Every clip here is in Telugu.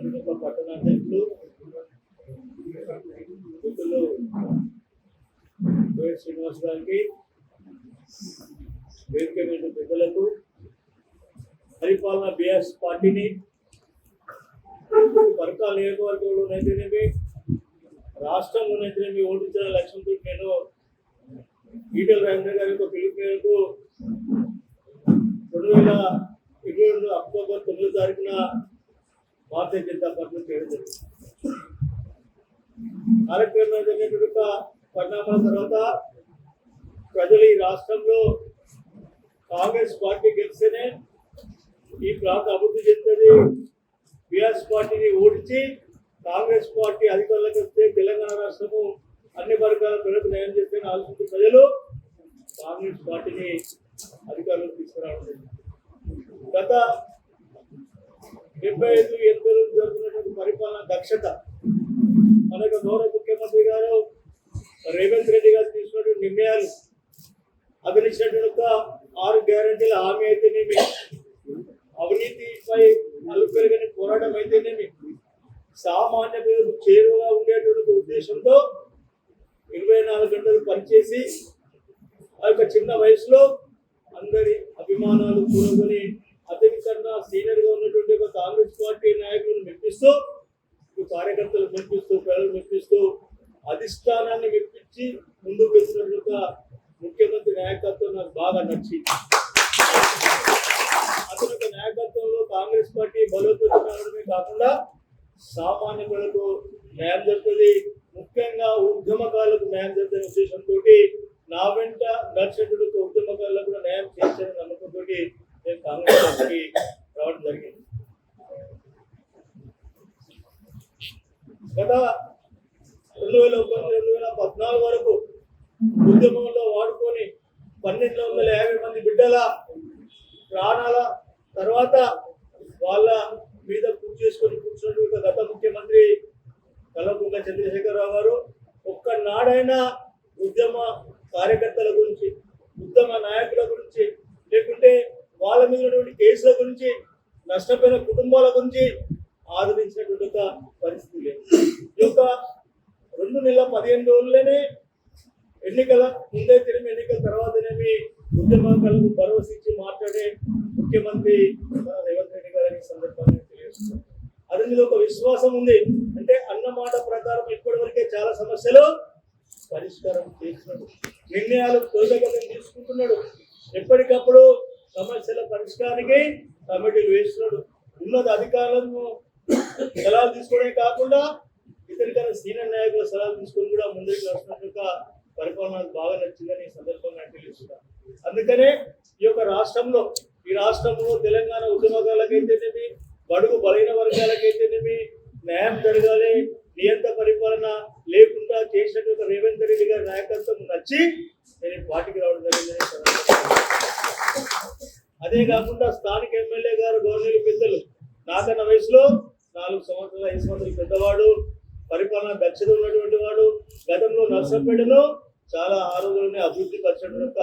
శాసనసభ పట్టణాధ్యక్షులు మిత్రులు శ్రీనివాస్ గారికి, వేదిక మీద పెద్దలకు, పరిపాలన బీఆర్ఎస్ పార్టీని పరకాల నియోజకవర్గంలోనైతేనేమి రాష్ట్రంలోనైతేనేమి ఓడించిన లక్ష్యంతో నేను ఈటెల రాజేంద్ర గారి యొక్క పిలుపు మేరకు 2022 అక్టోబర్ 9వ తారీఖున భారతీయ జనతా పార్టీ చేయడం జరిగింది. కార్యక్రమంలో జరిగినటువంటి పరిణామాల తర్వాత ప్రజలు ఈ రాష్ట్రంలో కాంగ్రెస్ పార్టీ గెలిస్తేనే ఈ ప్రాంత అభివృద్ధి చెందుతుంది, బీఆర్ఎస్ పార్టీని ఓడించి కాంగ్రెస్ పార్టీ అధికారంలోకి వస్తే తెలంగాణ రాష్ట్రము అన్ని వర్గాల ప్రజలకు న్యాయం చేస్తే ఆలోచించే ప్రజలు కాంగ్రెస్ పార్టీని అధికారంలోకి తీసుకురావడం. గత 75-80 రోజులు జరుగుతున్నటువంటి పరిపాలన దక్షత మన యొక్క గౌరవ ముఖ్యమంత్రి గారు రేవంత్ రెడ్డి గారు తీసుకున్నటువంటి నిర్ణయాలు, అతను ఇచ్చినటువంటి 6 గ్యారెంటీల హామీ అయితేనేమి, అవినీతిపై అలుపెరగని పోరాటం అయితేనేమి, సామాన్య ప్రజలకు చేరువగా ఉండేటువంటి ఉద్దేశంతో 24 గంటలు పనిచేసి ఆ యొక్క చిన్న వయసులో అందరి అభిమానాలు కూడుకొని అతని కన్నా సీనియర్గా ఉన్నటువంటి ఒక కాంగ్రెస్ పార్టీ నాయకులను మెప్పిస్తూ, కార్యకర్తలు మెప్పిస్తూ, ప్రజలు మెప్పిస్తూ, అధిష్టానాన్ని మెప్పించి ముందుకు వెళ్తున్నటువంటి ముఖ్యమంత్రి నాయకత్వం నాకు బాగా నచ్చింది. అతని యొక్క నాయకత్వంలో కాంగ్రెస్ పార్టీ బలోపేతం కావడమే కాకుండా సామాన్య ప్రజలకు న్యాయం జరుగుతుంది, ముఖ్యంగా ఉద్యమకారులకు న్యాయం జరుగుతున్న ఉద్దేశంతో నా వెంట నడిచేటువంటి ఉద్యమకారులకు కూడా న్యాయం చేయాలని నమ్మకంతో నేను కాంగ్రెస్ పార్టీకి రావడం జరిగింది. గత 2014 వరకు ఉద్యమంలో వాడుకొని 1250 మంది బిడ్డల ప్రాణాల తర్వాత వాళ్ళ మీద కూర్చున్నటువంటి గత ముఖ్యమంత్రి కల్వకుంట్ల చంద్రశేఖరరావు గారు ఒక్కనాడైనా ఉద్యమ కార్యకర్తల గురించి, ఉద్యమ నాయకుల గురించి, లేకుంటే వాళ్ళ మీద ఉన్నటువంటి కేసుల గురించి, నష్టపోయిన కుటుంబాల గురించి ఆదరించినటువంటి ఒక పరిస్థితి లేదు. ఈ యొక్క 2 నెలల 15 రోజుల్లోనే ఎన్నికల ముందే తిరిగి ఎన్నికల తర్వాతనేమి ఉద్యమకారులకు భరోసా ఇచ్చి మాట్లాడే ముఖ్యమంత్రి రేవంత్ రెడ్డి గారిని సందర్భంగా తెలియజేస్తున్నారు. అది మీద ఒక విశ్వాసం ఉంది. అంటే అన్నమాట ప్రకారం ఇప్పటివరకే చాలా సమస్యలు పరిష్కారం చేస్తున్నాడు, నిర్ణయాలు త్వరితగతిన తీసుకుంటున్నాడు, ఎప్పటికప్పుడు సమస్యల పరిష్కారానికి కమిటీలు వేస్తున్నాడు. ఉన్నత అధికారులను సలహాలు తీసుకోవడమే కాకుండా ఇతరికైనా సీనియర్ నాయకుల సలహాలు తీసుకొని కూడా ముందుకు నడుస్తున్నట్టుగా పరిపాలన బాగా నచ్చిందని ఈ సందర్భంగా తెలుస్తున్నాను. అందుకనే ఈ యొక్క ఈ రాష్ట్రంలో తెలంగాణ ఉద్యమకారులకైతేనేమి, బడుగు బలైన వర్గాలకైతేనేమి న్యాయం జరగాలి, నియంత పరిపాలన లేకుండా చేసినట్టు రేవంత్ రెడ్డి గారి నాయకత్వం నచ్చి నేను పార్టీకి రావడం జరిగిందని. అదే కాకుండా స్థానిక ఎమ్మెల్యే గారు గవర్నర్ పెద్దలు, నాకన్న వయసులో 4 సంవత్సరాలు 5 సంవత్సరాలు పెద్దవాడు, పరిపాలన దక్షత ఉన్నటువంటి వాడు, గతంలో నర్సంపేటలో చాలా ఆరోగ్యాన్ని అభివృద్ధి పరిచినటువంటి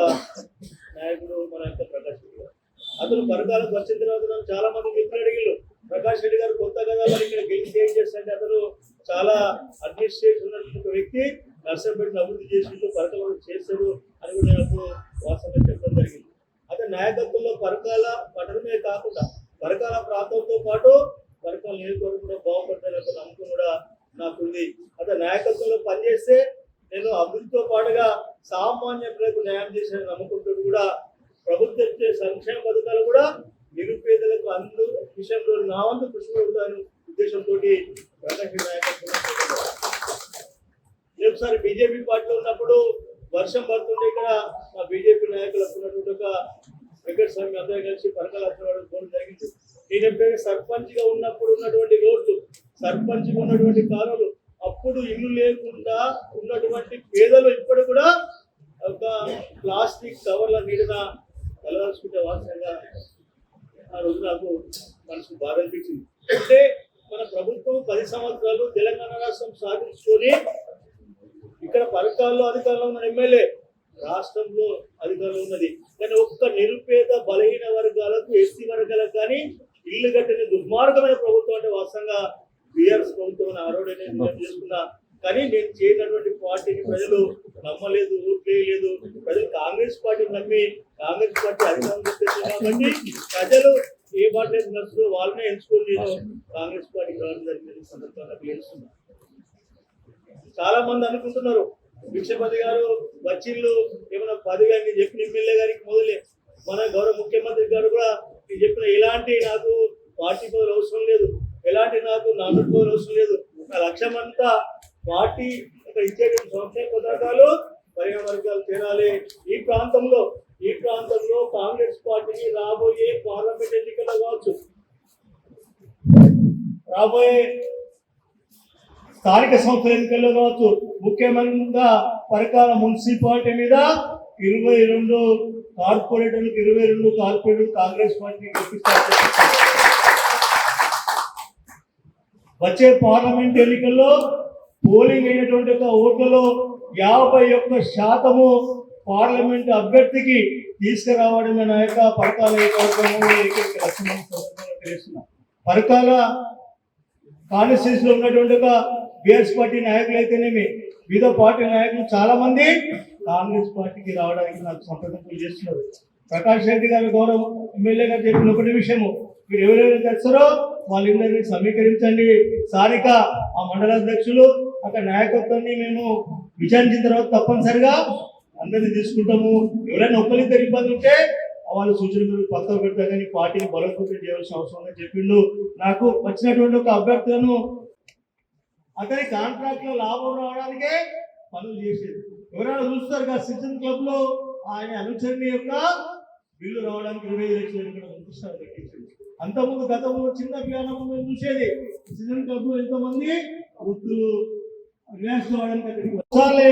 నాయకుడు మన యొక్క ప్రకాష్ రెడ్డి గారు. అతను పరకాలకు వచ్చిన తర్వాత చాలా మంది మిత్రులు అడిగిళ్ళు, ప్రకాష్ రెడ్డి గారు కొత్త కదా మరి ఇక్కడ గెలిచి ఏం చేస్తారంటే అతను చాలా అడ్మినిస్ట్రేషన్ ఉన్నటువంటి వ్యక్తి, నర్సంపేటను అభివృద్ధి చేసినట్టు పరకాలు చేస్తాడు అని కూడా నాకు వాస్తవంగా చెప్పడం జరిగింది. అతని నాయకత్వంలో పరకాల పట్టణమే కాకుండా పరకాల ప్రాంతంతో పాటు పరకాల నియోజకవర్గం కూడా బాగుపడతానే ఒక నమ్మకం కూడా నాకుంది. అతని నాయకత్వంలో పనిచేస్తే నేను అభివృద్ధితో పాటుగా సామాన్య ప్రజలకు న్యాయం చేసిన నమ్మకంతో కూడా ప్రభుత్వం ఇచ్చే సంక్షేమ పథకాలు కూడా నిరుపేదలకు అందు విషయంలో నా వంతు కృషి పెడతాను ఉద్దేశంతో ప్రకాష్ నాయకత్వం. ఒకసారి బీజేపీ పార్టీలో ఉన్నప్పుడు వర్షం పడుతుంటే ఇక్కడ మా బీజేపీ నాయకులు వస్తున్నటువంటి ఒక వెంకటస్వామి అందరూ కలిసి పరకాల పోవడం జరిగింది. నేను ఎప్పుడైనా సర్పంచ్గా ఉన్నప్పుడు ఉన్నటువంటి రోడ్లు, సర్పంచ్గా ఉన్నటువంటి కాలువలు, అప్పుడు ఇల్లు లేకుండా ఉన్నటువంటి పేదలు ఇప్పుడు కూడా ఒక ప్లాస్టిక్ కవర్ల నీడన కలవరుచుకుంటే వాస్తవంగా ఆ రోజు నాకు మనసు బాధ అనిపించింది. అంటే మన ప్రభుత్వం 10 సంవత్సరాలు తెలంగాణ రాష్ట్రం సాధించుకొని ఇక్కడ పరకాల్లో అధికారంలో ఉన్న ఎమ్మెల్యే, రాష్ట్రంలో అధికారంలో ఉన్నది, కానీ ఒక్క నిరుపేద బలహీన వర్గాలకు, ఎస్సీ వర్గాలకు కానీ ఇల్లు కట్టిన దుర్మార్గమైన ప్రభుత్వం అంటే వాస్తవంగా బీఆర్ఎస్ ప్రభుత్వం ఆ రోజు నేను చేసుకున్నా. కానీ నేను చేయనటువంటి పార్టీని ప్రజలు నమ్మలేదు, ఓట్లేదు. ప్రజలు కాంగ్రెస్ పార్టీని నమ్మి కాంగ్రెస్ పార్టీ అధికారం చేస్తుంది కాబట్టి ప్రజలు ఏ పార్టీ నచ్చుతో వాళ్ళనే ఎంచుకొని నేను కాంగ్రెస్ పార్టీకి రావడం జరిగింది. సందర్భంగా తెలుస్తున్నా. చాలా మంది అనుకుంటున్నారు భిక్షపతి గారు వచ్చిళ్ళు ఏమైనా పదవి అని చెప్పిన ఎమ్మెల్యే గారికి మొదలే మన గౌరవ ముఖ్యమంత్రి గారు కూడా నేను చెప్పిన ఎలాంటి నాకు పార్టీ పదవులు అవసరం లేదు, ఎలాంటి నాకు నామినేట్ పదవులు అవసరం లేదు. నా లక్ష్యం అంతా పార్టీ ఇచ్చేటువంటి సంక్షేమ పథకాలు పర్యాణ వర్గాలు చేరాలి. ఈ ప్రాంతంలో కాంగ్రెస్ పార్టీని రాబోయే పార్లమెంట్ ఎన్నికల్లో కావచ్చు, రాబోయే స్థానిక సంస్థల ఎన్నికల్లో కావచ్చు, ముఖ్యమంత్రిగా పరకాల మున్సిపాలిటీ మీద 22 కార్పొరేటర్లు కాంగ్రెస్ పార్టీని గెలిపిస్తారు. వచ్చే పార్లమెంట్ ఎన్నికల్లో పోలింగ్ అయినటువంటి ఓట్లలో 51% పార్లమెంట్ అభ్యర్థికి తీసుకురావడమే నా యొక్క పరకాల తెలుస్తున్నా. పరకాల కాన్స్టిట్యూన్సీ లో ఉన్నటువంటి బీఆర్ఎస్ పార్టీ నాయకులు అయితేనేమి వివిధ పార్టీ నాయకులు చాలా మంది కాంగ్రెస్ పార్టీకి రావడానికి నాకు సంప్రదింపులు చేస్తున్నారు. ప్రకాష్ రెడ్డి గారి గౌరవ ఎమ్మెల్యే గారు చెప్పిన ఒకటి విషయము, మీరు ఎవరెవరు తెస్తారో వాళ్ళందరినీ సమీకరించండి. స్థానిక ఆ మండల అధ్యక్షులు అక్కడ నాయకత్వాన్ని మేము విచారించిన తర్వాత తప్పనిసరిగా అందరినీ తీసుకుంటాము. ఎవరైనా ఒక్కరిద్దరు ఇబ్బంది ఉంటే వాళ్ళ సూచనలు పక్కన పెడతా కానీ పార్టీని బలోపేతం చేయాల్సిన అవసరం ఉందని చెప్పిండు. నాకు వచ్చినటువంటి ఒక అభ్యర్థులను అతని కాంట్రాక్ట్ లో లాభం రావడానికే పనులు చేసేది. ఎవరైనా చూస్తారు కదా సిటిజన్ క్లబ్ లో ఆయన అనుచరుని యొక్క బిల్లు రావడానికి 25 లక్షలు అంతకుముందు గతంలో చిన్న పిల్లలు మేము చూసేది సిటిజన్ క్లబ్ లో ఎంతమంది వృద్ధులు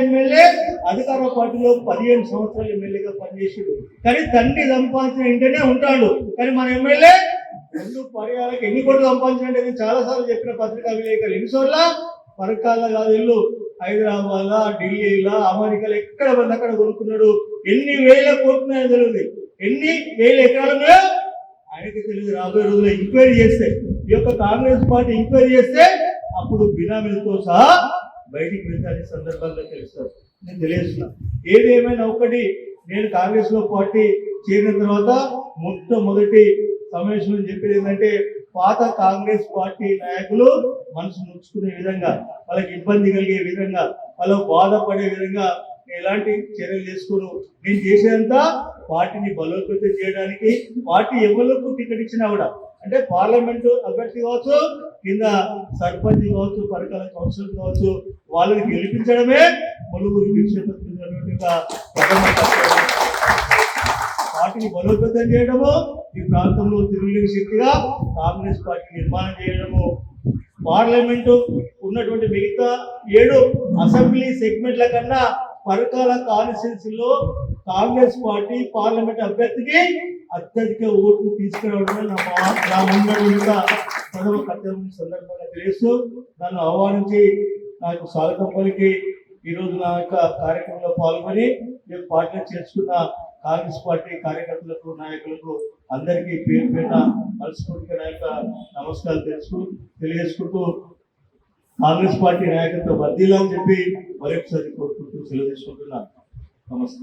ఎమ్మెల్యే అధికార పార్టీలో 15 సంవత్సరాలు ఎమ్మెల్యేగా పనిచేసాడు. కానీ తండ్రి సంపాదించిన ఇంటనే ఉంటాడు. కానీ మన ఎమ్మెల్యే 2 పర్యాలకు ఎన్ని కోట్లు సంపాదించినట్టు నేను చాలా సార్లు చెప్పిన పత్రికా విలేకరులు ఎన్నిసార్లు పరకాల కాదు ఇల్లు హైదరాబాద్, ఢిల్లీలో, అమెరికాలో ఎక్కడ మంది అక్కడ కొనుక్కున్నాడు. ఎన్ని వేల కోట్లు తెలియదు, ఎన్ని వేల ఎకరాలు ఆయనకి తెలియదు. రాబోయే రోజుల్లో ఎంక్వైరీ చేస్తే ఈ యొక్క కాంగ్రెస్ పార్టీ ఎంక్వైరీ చేస్తే అప్పుడు బినామీలతో సహా బయటికి వెళ్తానే సందర్భాల్లో తెలుస్తారు. నేను తెలియజేస్తున్నా. ఏదేమైనా ఒకటి, నేను కాంగ్రెస్ లో పార్టీ చేరిన తర్వాత మొట్టమొదటి సమావేశంలో చెప్పేది ఏంటంటే పాత కాంగ్రెస్ పార్టీ నాయకులు మనసు నొచ్చుకునే విధంగా, వాళ్ళకి ఇబ్బంది కలిగే విధంగా, వాళ్ళు బాధపడే విధంగా ఎలాంటి చర్యలు చేసుకోను. నేను చేసేదంతా పార్టీని బలోపేతం చేయడానికి, పార్టీ ఎవరికి టికెట్ ఇచ్చినా కూడా అంటే పార్లమెంటు అభ్యర్థి కావచ్చు, కింద సర్పంచ్ కావచ్చు, పరకాల కౌన్సిలర్ కావచ్చు, వాళ్ళని గెలిపించడమే ములుగురు పార్టీని బలోపేతం చేయడము, ఈ ప్రాంతంలో తిరుగులేని శక్తిగా కాంగ్రెస్ పార్టీ నిర్మాణం చేయడము, పార్లమెంటు ఉన్నటువంటి మిగతా 7 అసెంబ్లీ సెగ్మెంట్ల కన్నా పరకాల కాన్స్టిట్యూన్సీలో కాంగ్రెస్ పార్టీ పార్లమెంట్ అభ్యర్థికి అత్యధిక ఓట్లు తీసుకురావడమే నా ముందు ప్రథమ కర్తవ్యం సందర్భంగా తెలుస్తూ నన్ను ఆహ్వానించి నాకు స్వాగతం పలికి ఈరోజు నా యొక్క కార్యక్రమంలో పాల్గొని నేను పార్టీలో చేర్చుకున్న కాంగ్రెస్ పార్టీ కార్యకర్తలకు, నాయకులకు అందరికీ పేరు పేరున మనస్ఫూర్తిగా నా యొక్క నమస్కారాలు తెలియజేసుకుంటూ కాంగ్రెస్ పార్టీ నాయకత్వం వర్ధిల్లాలని చెప్పి మరొకసారి కోరుకుంటూ సెలవు తీసుకుంటున్నాను. నమస్తే.